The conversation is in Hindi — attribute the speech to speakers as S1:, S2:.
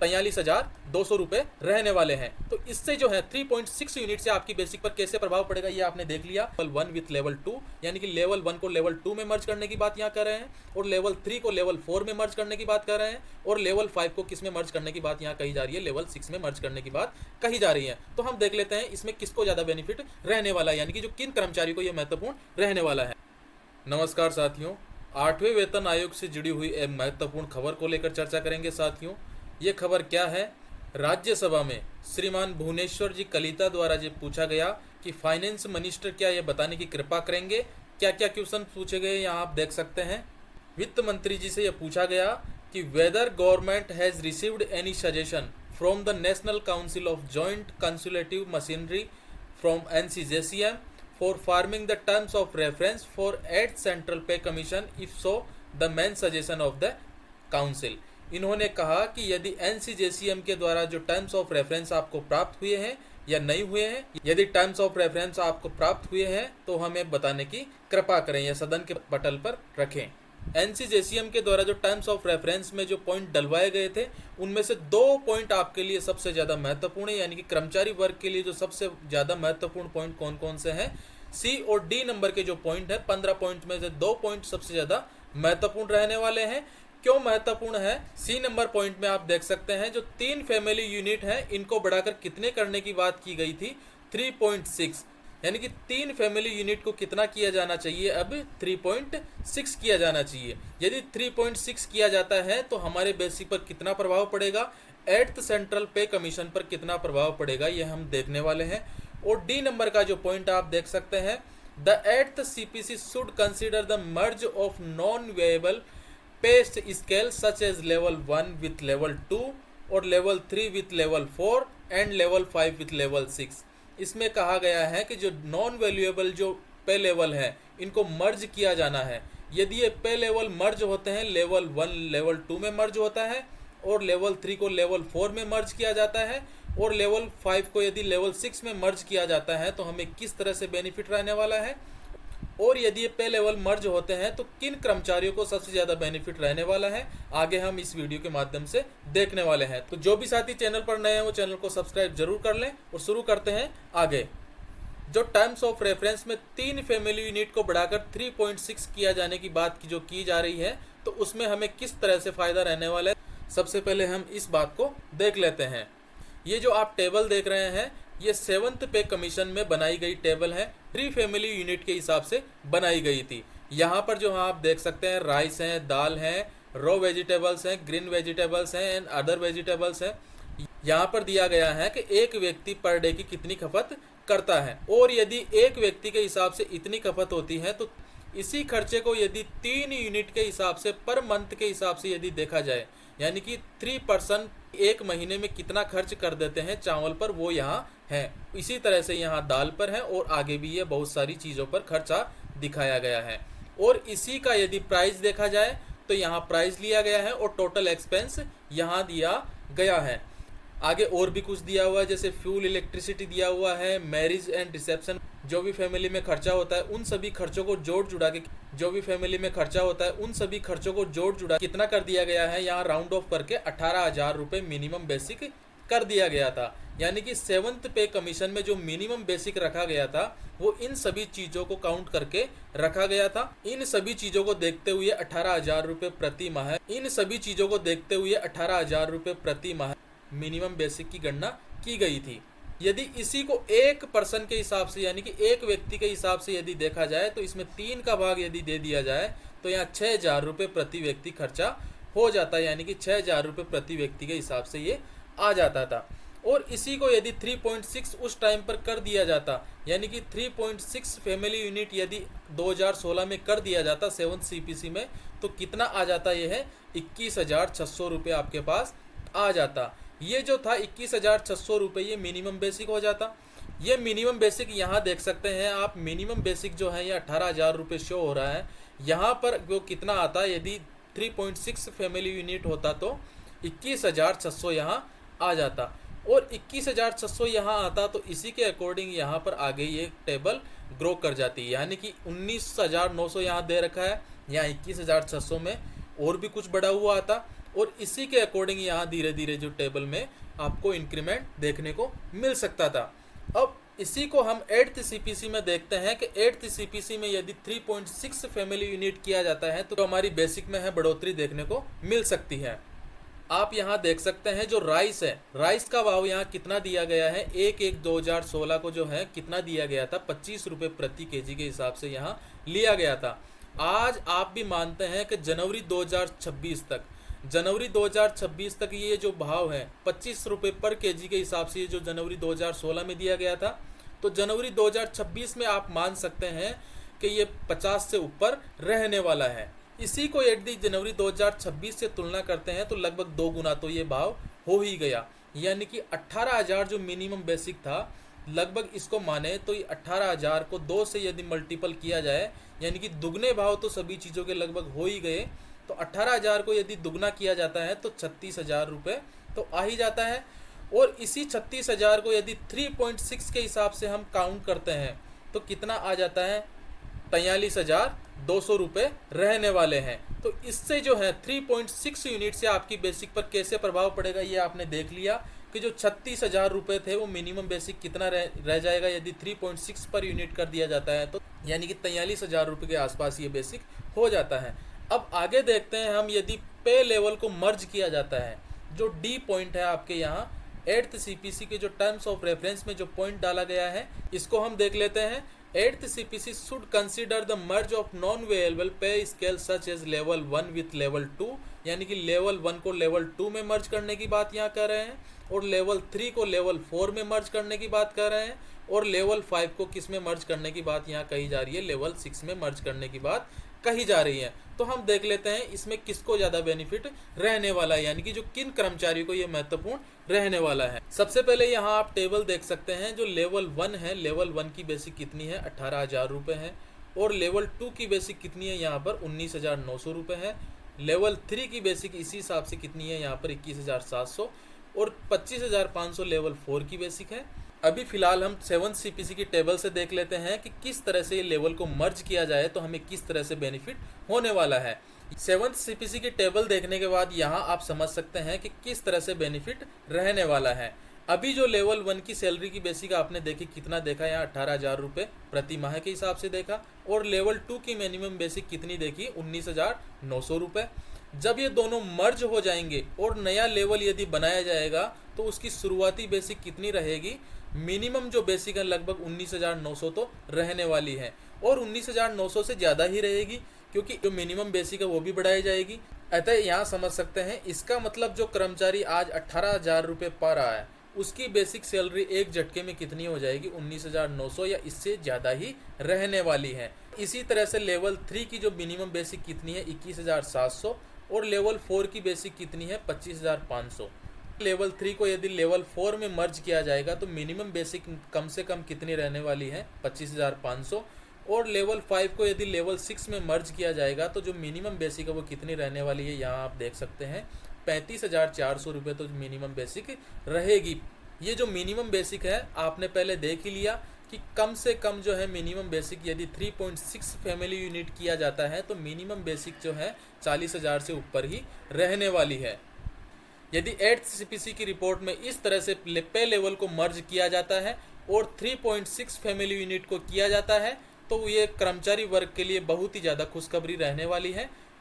S1: 43,200 रहने वाले हैं। तो इससे जो है 3.6 यूनिट से आपकी बेसिक पर कैसे प्रभाव पड़ेगा ये आपने देख लिया। लेवल 1 विथ लेवल 2, यानी कि लेवल 1 को लेवल 2 में मर्ज करने की बात यहाँ कर रहे हैं, और लेवल 3 को लेवल 4 में मर्ज करने की बात कर रहे हैं, और लेवल 5 को किस में मर्ज करने की बात यहाँ कही जा रही है, लेवल 6 में मर्ज करने की बात कही जा रही है। तो हम देख लेते हैं इसमें किसको ज़्यादा बेनिफिट रहने वाला है, यानी कि जो किन कर्मचारियों को यह महत्वपूर्ण रहने वाला है। नमस्कार साथियों, 8वें वेतन आयोग से जुड़ी हुई एक महत्वपूर्ण खबर को लेकर चर्चा करेंगे साथियों। ये खबर क्या है? राज्यसभा में श्रीमान भुवनेश्वर जी कलिता द्वारा जो पूछा गया कि फाइनेंस मिनिस्टर क्या ये बताने की कृपा करेंगे क्या क्या क्वेश्चन पूछे गए, यहाँ आप देख सकते हैं। वित्त मंत्री जी से यह पूछा गया कि whether government has received any suggestion from the National Council of Joint Consultative Machinery from NCJCM for forming the terms of reference for 8th Central Pay Commission, if so the main suggestion of the council। इन्होंने कहा कि यदि NCJCM के द्वारा जो टर्म्स ऑफ रेफरेंस आपको प्राप्त हुए हैं या नहीं हुए हैं, यदि टर्म्स ऑफ रेफरेंस आपको प्राप्त हुए हैं तो हमें बताने की कृपा करें या सदन के पटल पर रखें। NCJCM के द्वारा जो टर्म्स ऑफ रेफरेंस में जो पॉइंट डलवाए गए थे उनमें से 2 पॉइंट आपके लिए सबसे ज़्यादा महत्वपूर्ण है, यानी कि कर्मचारी वर्ग के लिए जो सबसे ज़्यादा महत्वपूर्ण पॉइंट कौन कौन से हैं। C और D नंबर के जो पॉइंट है 15 पॉइंट में से 2 पॉइंट सबसे ज़्यादा महत्वपूर्ण रहने वाले हैं। क्यों महत्वपूर्ण है? C नंबर पॉइंट में आप देख सकते हैं जो 3 फैमिली यूनिट हैं इनको बढ़ाकर कितने करने की बात की गई थी, 3.6, यानी कि 3 फैमिली यूनिट को कितना किया जाना चाहिए, अब 3.6 किया जाना चाहिए। यदि 3.6 किया जाता है तो हमारे बेसिक पर कितना प्रभाव पड़ेगा, 8th सेंट्रल पे कमीशन पर कितना प्रभाव पड़ेगा, ये हम देखने वाले हैं। और D नंबर का जो पॉइंट आप देख सकते हैं, the 8th CPC should consider the merge of non variable pay scale such as level 1 with level 2 और level 3 with level 4 and level 5 with level 6। इसमें कहा गया है कि जो नॉन वैल्यूएबल जो पे लेवल है इनको मर्ज किया जाना है। यदि ये पे लेवल मर्ज होते हैं, लेवल 1 लेवल 2 में मर्ज होता है, और लेवल 3 को लेवल 4 में मर्ज किया जाता है, और लेवल 5 को यदि लेवल 6 में मर्ज किया जाता है तो हमें किस तरह से बेनिफिट रहने वाला है, और यदि ये पे लेवल मर्ज होते हैं तो किन कर्मचारियों को सबसे ज़्यादा बेनिफिट रहने वाला है, आगे हम इस वीडियो के माध्यम से देखने वाले हैं। तो जो भी साथी चैनल पर नए हैं वो चैनल को सब्सक्राइब जरूर कर लें और शुरू करते हैं आगे। जो टर्म्स ऑफ रेफरेंस में 3 फैमिली यूनिट को बढ़ाकर 3.6 किया जाने की बात की जो की जा रही है, तो उसमें हमें किस तरह से फ़ायदा रहने वाला है, सबसे पहले हम इस बात को देख लेते हैं। ये जो आप टेबल देख रहे हैं ये 7th पे कमीशन में बनाई गई टेबल है, 3 फैमिली यूनिट के हिसाब से बनाई गई थी। यहाँ पर जो आप देख सकते हैं राइस हैं, दाल हैं, रॉ वेजिटेबल्स हैं, ग्रीन वेजिटेबल्स हैं एंड अदर वेजिटेबल्स हैं। यहाँ पर दिया गया है कि एक व्यक्ति पर डे की कितनी खपत करता है, और यदि एक व्यक्ति के हिसाब से इतनी खपत होती है तो इसी खर्चे को यदि 3 यूनिट के हिसाब से पर मंथ के हिसाब से यदि देखा जाए, यानी कि 3% एक महीने में कितना खर्च कर देते हैं चावल पर, वो यहाँ है। इसी तरह से यहाँ दाल पर है और आगे भी ये बहुत सारी चीज़ों पर खर्चा दिखाया गया है। और इसी का यदि प्राइस देखा जाए तो यहाँ प्राइस लिया गया है और टोटल एक्सपेंस यहाँ दिया गया है। आगे और भी कुछ दिया हुआ है, जैसे फ्यूल, इलेक्ट्रिसिटी दिया हुआ है, मैरिज एंड रिसेप्शन, जो भी फैमिली में खर्चा होता है उन सभी खर्चों को जोड़ जुड़ा के कितना कर दिया गया है, यहाँ राउंड ऑफ करके 18,000 रुपये मिनिमम बेसिक कर दिया गया था। यानी कि 7th पे कमीशन में जो मिनिमम बेसिक रखा गया था वो इन सभी चीज़ों को काउंट करके रखा गया था। इन सभी चीज़ों को देखते हुए 18,000 रुपये प्रति माह मिनिमम बेसिक की गणना की गई थी। यदि इसी को एक पर्सन के हिसाब से, यानी कि एक व्यक्ति के हिसाब से यदि देखा जाए तो इसमें 3 का भाग यदि दे दिया जाए तो यहाँ 6,000 रुपये प्रति व्यक्ति खर्चा हो जाता है, यानी कि 6,000 रुपये प्रति व्यक्ति के हिसाब से ये आ जाता था। और इसी को यदि 3.6 उस टाइम पर कर दिया जाता, यानी कि 3.6 फैमिली यूनिट यदि 2016 में कर दिया जाता 7th CPC में, तो कितना आ जाता, ये है 21,600 रुपये आपके पास आ जाता। ये जो था 21,600 रुपये ये मिनिमम बेसिक हो जाता। ये मिनिमम बेसिक यहाँ देख सकते हैं आप, मिनिमम बेसिक जो है ये 18,000 रुपये शो हो रहा है। यहाँ पर वो कितना आता, यदि 3.6 फैमिली यूनिट होता तो 21,600 यहाँ आ जाता, और 21,600 यहाँ आता तो इसी के अकॉर्डिंग यहाँ पर आगे ये टेबल ग्रो कर जाती है, यानी कि 19,900 यहाँ दे रखा है, यहाँ 21,600 में और भी कुछ बढ़ा हुआ आता, और इसी के अकॉर्डिंग यहाँ धीरे धीरे जो टेबल में आपको इंक्रीमेंट देखने को मिल सकता था। अब इसी को हम 8th सीपीसी में देखते हैं कि 8th सीपीसी में यदि 3.6 फैमिली यूनिट किया जाता है तो हमारी बेसिक में है बढ़ोतरी देखने को मिल सकती है। आप यहाँ देख सकते हैं जो राइस है, राइस का भाव यहाँ कितना दिया गया है, 1/1/2016 को जो है कितना दिया गया था, 25 रुपये प्रति केजी के हिसाब से यहाँ लिया गया था। आज आप भी मानते हैं कि जनवरी 2026 तक ये जो भाव है 25 रुपये पर केजी के हिसाब से, ये जो जनवरी 2016 में दिया गया था, तो जनवरी 2026 में आप मान सकते हैं कि ये 50 से ऊपर रहने वाला है। इसी को यदि जनवरी 2026 से तुलना करते हैं तो लगभग 2 गुना तो ये भाव हो ही गया, यानी कि 18,000 जो मिनिमम बेसिक था, लगभग इसको माने तो ये 18,000 को 2 से यदि मल्टीपल किया जाए, यानी कि दुगने भाव तो सभी चीज़ों के लगभग हो ही गए, तो 18,000 को यदि दुगना किया जाता है तो 36,000 रुपये तो आ ही जाता है। और इसी 36,000 को यदि 3.6 के हिसाब से हम काउंट करते हैं तो कितना आ जाता है, 43,200 रुपये रहने वाले हैं। तो इससे जो है 3.6 यूनिट से आपकी बेसिक पर कैसे प्रभाव पड़ेगा ये आपने देख लिया कि जो 36,000 रुपये थे वो मिनिमम बेसिक कितना रह जाएगा यदि 3.6 पर यूनिट कर दिया जाता है, तो यानी कि 43,000 रुपये के आसपास ये बेसिक हो जाता है। अब आगे देखते हैं हम, यदि पे लेवल को मर्ज किया जाता है, जो डी पॉइंट है आपके यहाँ 8th सीपीसी के जो टर्म्स ऑफ रेफरेंस में जो पॉइंट डाला गया है, इसको हम देख लेते हैं। 8th CPC should consider the merge of non-variable pay scale such as level 1 with level 2, यानी कि लेवल 1 को लेवल 2 में मर्ज करने की बात यहाँ कर रहे हैं, और लेवल 3 को लेवल 4 में मर्ज करने की बात कर रहे हैं, और लेवल 5 को किस में मर्ज करने की बात यहाँ कही जा रही है, लेवल 6 में मर्ज करने की बात कही जा रही है। तो हम देख लेते हैं इसमें किसको ज़्यादा बेनिफिट रहने वाला है, यानी कि जो किन कर्मचारियों को ये महत्वपूर्ण रहने वाला है। सबसे पहले यहाँ आप टेबल देख सकते हैं, जो लेवल 1 है, लेवल 1 की बेसिक कितनी है, 18,000 रुपये है, और लेवल 2 की बेसिक कितनी है यहाँ पर 19,900 रुपये है। लेवल 3 की बेसिक इसी हिसाब से कितनी है यहाँ पर 21,700, और 25,500 लेवल 4 की बेसिक है। अभी फिलहाल हम 7th CPC की टेबल से देख लेते हैं कि किस तरह से ये लेवल को मर्ज किया जाए तो हमें किस तरह से बेनिफिट होने वाला है। 7th CPC की टेबल देखने के बाद यहाँ आप समझ सकते हैं कि किस तरह से बेनिफिट रहने वाला है। अभी जो लेवल 1 की सैलरी की बेसिक आपने देखी, कितना देखा यहाँ 18,000 रुपये प्रति माह के हिसाब से देखा, और लेवल 2 की मिनिमम बेसिक कितनी देखी, 19,900 रुपये। जब ये दोनों मर्ज हो जाएंगे और नया लेवल यदि बनाया जाएगा तो उसकी शुरुआती बेसिक कितनी रहेगी, मिनिमम जो बेसिक है लगभग 19,900 तो रहने वाली है, और 19,900 से ज़्यादा ही रहेगी क्योंकि जो मिनिमम बेसिक है वो भी बढ़ाई जाएगी। अतः यहाँ समझ सकते हैं, इसका मतलब जो कर्मचारी आज 18,000 रुपये पा रहा है उसकी बेसिक सैलरी एक झटके में कितनी हो जाएगी, 19,900 या इससे ज़्यादा ही रहने वाली है। इसी तरह से लेवल 3 की जो मिनिमम बेसिक कितनी है, 21,700, और लेवल 4 की बेसिक कितनी है, 25,500। लेवल 3 को यदि लेवल 4 में मर्ज किया जाएगा तो मिनिमम बेसिक कम से कम कितनी रहने वाली है, 25,500, और लेवल 5 को यदि लेवल 6 में मर्ज किया जाएगा तो जो मिनिमम बेसिक है वो कितनी रहने वाली है, यहाँ आप देख सकते हैं 35,400 रुपये तो मिनिमम बेसिक रहेगी। ये जो मिनिमम बेसिक है आपने पहले देख ही लिया कि कम से कम जो है मिनिमम बेसिक यदि 3.6 फैमिली यूनिट किया जाता है तो मिनिमम बेसिक जो है 40,000 से ऊपर ही रहने वाली है। यदि 8th CPC की रिपोर्ट में इस तरह से पे लेवल को मर्ज किया जाता है और 3.6 फैमिली यूनिट को किया जाता है तो ये कर्मचारी वर्ग के लिए बहुत ही ज़्यादा खुशखबरी रहने वाली है।